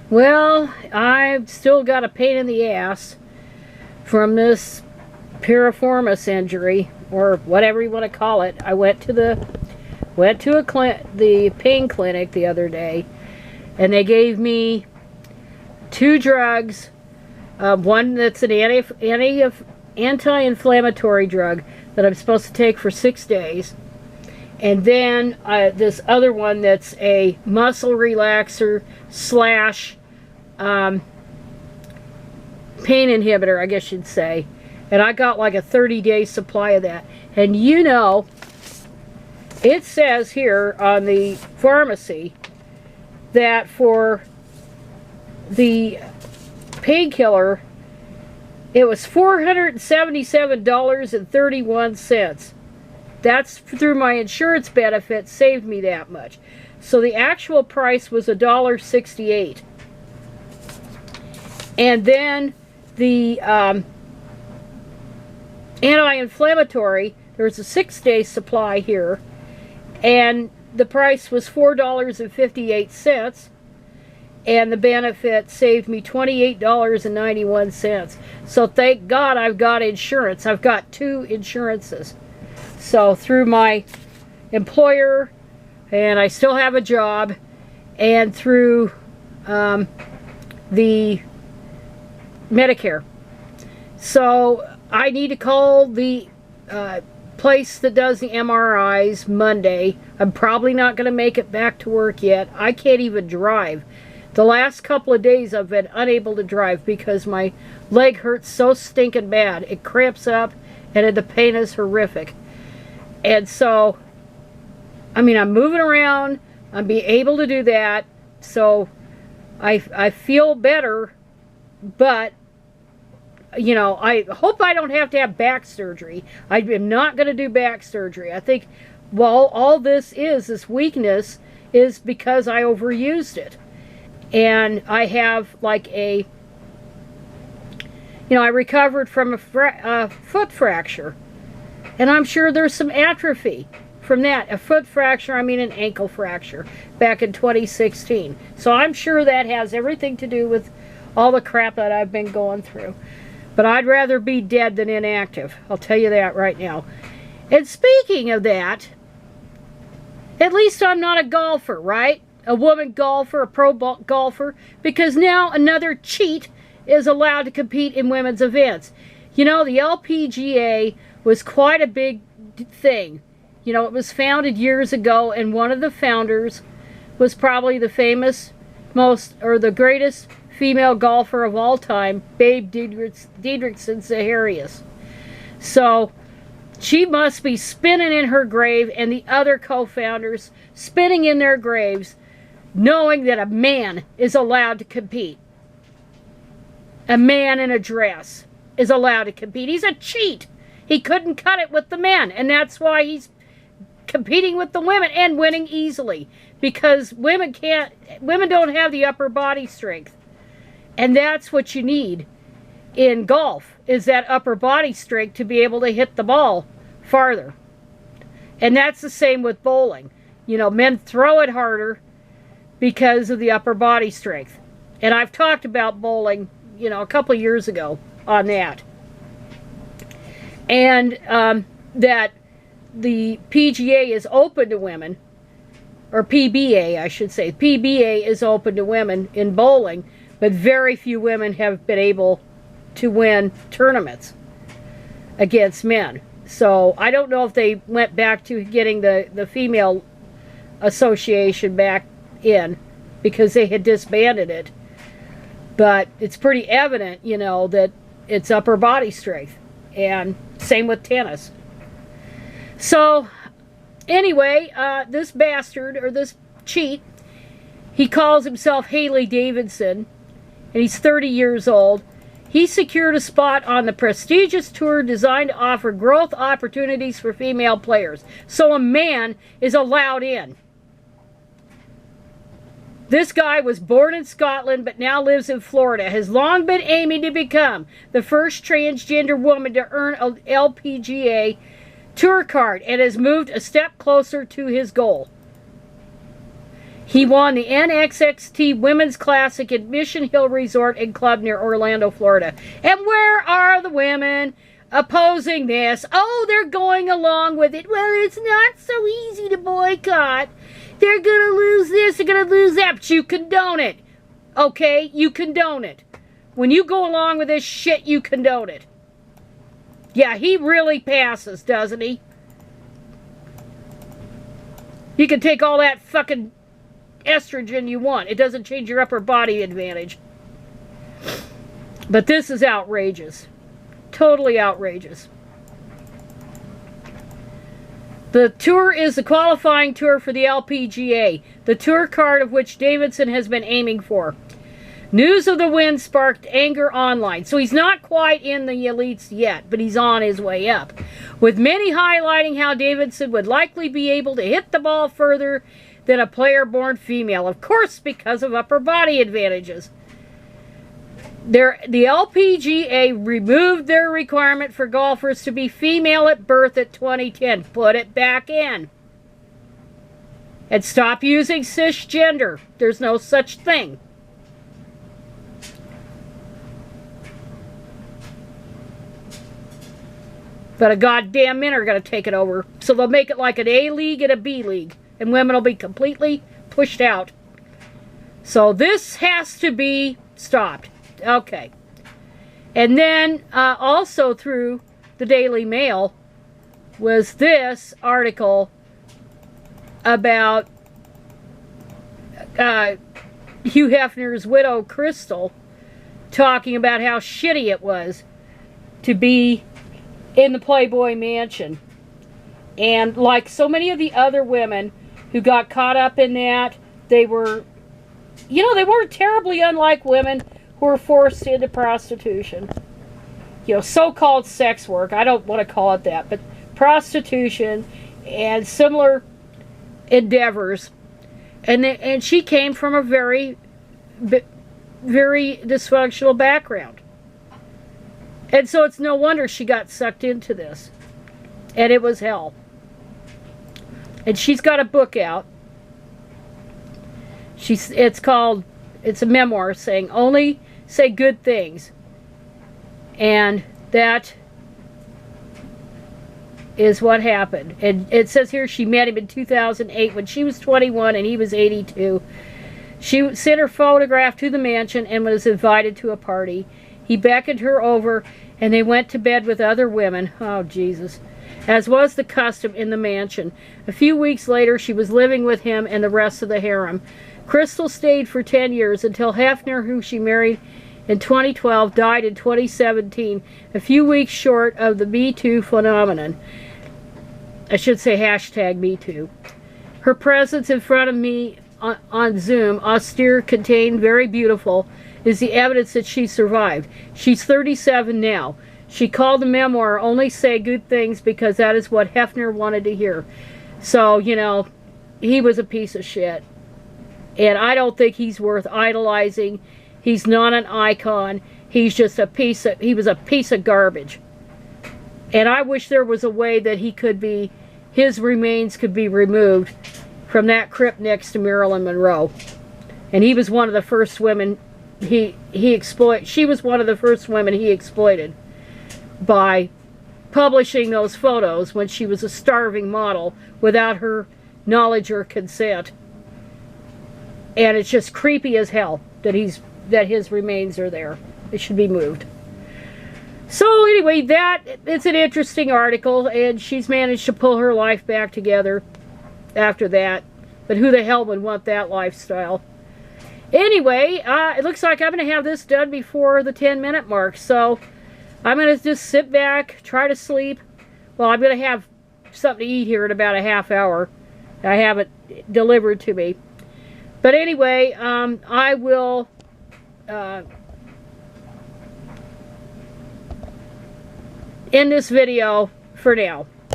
Well, I've still got a pain in the ass from this piriformis injury, or whatever you want to call it. I went to the pain clinic the other day, and they gave me two drugs. One that's an anti-inflammatory drug that I'm supposed to take for 6 days, and then this other one that's a muscle relaxer slash pain inhibitor, I guess you'd say. And I got like a 30-day supply of that. And you know, it says here on the pharmacy that for the painkiller, it was $477.31. That's through my insurance benefit, saved me that much. So the actual price was $1.68. And then the anti-inflammatory, there was a 6-day supply here, and the price was $4.58, and the benefit saved me $28.91. So thank God I've got insurance. I've got 2 insurances. So through my employer, and I still have a job, and through the Medicare. So I need to call the place that does the MRIs Monday. I'm probably not going to make it back to work yet. I can't even drive. The last couple of days I've been unable to drive because my leg hurts so stinking bad. It cramps up and the pain is horrific. And so, I mean, I'm moving around. I'm being able to do that. So I feel better, but you know, I hope I don't have to have back surgery. I am not going to do back surgery. I think, well, all this weakness is because I overused it. And I have like I recovered from a foot fracture. And I'm sure there's some atrophy from that. A foot fracture, I mean an ankle fracture, back in 2016. So I'm sure that has everything to do with all the crap that I've been going through. But I'd rather be dead than inactive. I'll tell you that right now. And speaking of that, at least I'm not a golfer, right? A woman golfer, a pro golfer, because now another cheat is allowed to compete in women's events. You know, the LPGA was quite a big thing. You know, it was founded years ago, and one of the founders was probably the famous, the greatest female golfer of all time, Babe Didrikson Zaharias. So she must be spinning in her grave, and the other co-founders spinning in their graves, knowing that a man is allowed to compete. A man in a dress is allowed to compete. He's a cheat. He couldn't cut it with the men, and that's why he's competing with the women and winning easily, because women don't have the upper body strength. And that's what you need in golf, is that upper body strength to be able to hit the ball farther. And that's the same with bowling. You know, men throw it harder because of the upper body strength. And I've talked about bowling, you know, a couple of years ago on that. And that the PGA is open to women, or PBA, I should say. PBA is open to women in bowling, but very few women have been able to win tournaments against men. So I don't know if they went back to getting the female association back in, because they had disbanded it. But it's pretty evident, you know, that it's upper body strength. And same with tennis. So anyway, this bastard, or this cheat, he calls himself Haley Davidson, and he's 30 years old. He secured a spot on the prestigious tour designed to offer growth opportunities for female players. So a man is allowed in. This guy was born in Scotland but now lives in Florida. Has long been aiming to become the first transgender woman to earn an LPGA tour card, and has moved a step closer to his goal. He won the NXXT Women's Classic at Mission Hill Resort and Club near Orlando, Florida. And where are the women opposing this? Oh, they're going along with it. Well, it's not so easy to boycott. They're going to lose this, they're going to lose that, but you condone it. Okay, you condone it. When you go along with this shit, you condone it. Yeah, he really passes, doesn't he? You can take all that fucking estrogen you want. It doesn't change your upper body advantage. But this is outrageous. Totally outrageous. The tour is the qualifying tour for the LPGA, the tour card of which Davidson has been aiming for. News of the win sparked anger online. So he's not quite in the elites yet, but he's on his way up. With many highlighting how Davidson would likely be able to hit the ball further than a player born female. Of course, because of upper body advantages. The LPGA removed their requirement for golfers to be female at birth at 2010. Put it back in. And stop using cisgender. There's no such thing. But a goddamn men are going to take it over. So they'll make it like an A league and a B league. And women will be completely pushed out. So this has to be stopped. Okay. And then also through the Daily Mail was this article about Hugh Hefner's widow, Crystal, talking about how shitty it was to be in the Playboy mansion. And like so many of the other women who got caught up in that, they were, you know, they weren't terribly unlike women who were forced into prostitution. You know, so-called sex work. I don't want to call it that, but prostitution and similar endeavors. And she came from a very dysfunctional background. And so it's no wonder she got sucked into this. And it was hell. And she's got a book out. It's a memoir saying, only say good things. And that is what happened. And it says here she met him in 2008 when she was 21 and he was 82. She sent her photograph to the mansion and was invited to a party. He beckoned her over and they went to bed with other women. Oh, Jesus. As was the custom in the mansion. A few weeks later, she was living with him and the rest of the harem. Crystal stayed for 10 years until Hefner, who she married in 2012, died in 2017, a few weeks short of the Me Too phenomenon. I should say hashtag Me Too. Her presence in front of me on Zoom, austere, contained, very beautiful, is the evidence that she survived. She's 37 now. She called the memoir Only Say Good Things because that is what Hefner wanted to hear. So, you know, he was a piece of shit. And I don't think he's worth idolizing. He's not an icon. He's just he was a piece of garbage. And I wish there was a way that his remains could be removed from that crypt next to Marilyn Monroe. And he was one of the first women she was one of the first women he exploited by publishing those photos when she was a starving model without her knowledge or consent. And it's just creepy as hell that his remains are there. It should be moved. So anyway, it's an interesting article, and she's managed to pull her life back together after that. But who the hell would want that lifestyle? Anyway, it looks like I'm going to have this done before the 10-minute mark. So I'm going to just sit back, try to sleep. Well, I'm going to have something to eat here in about a half hour. I have it delivered to me. But anyway, I will end this video for now.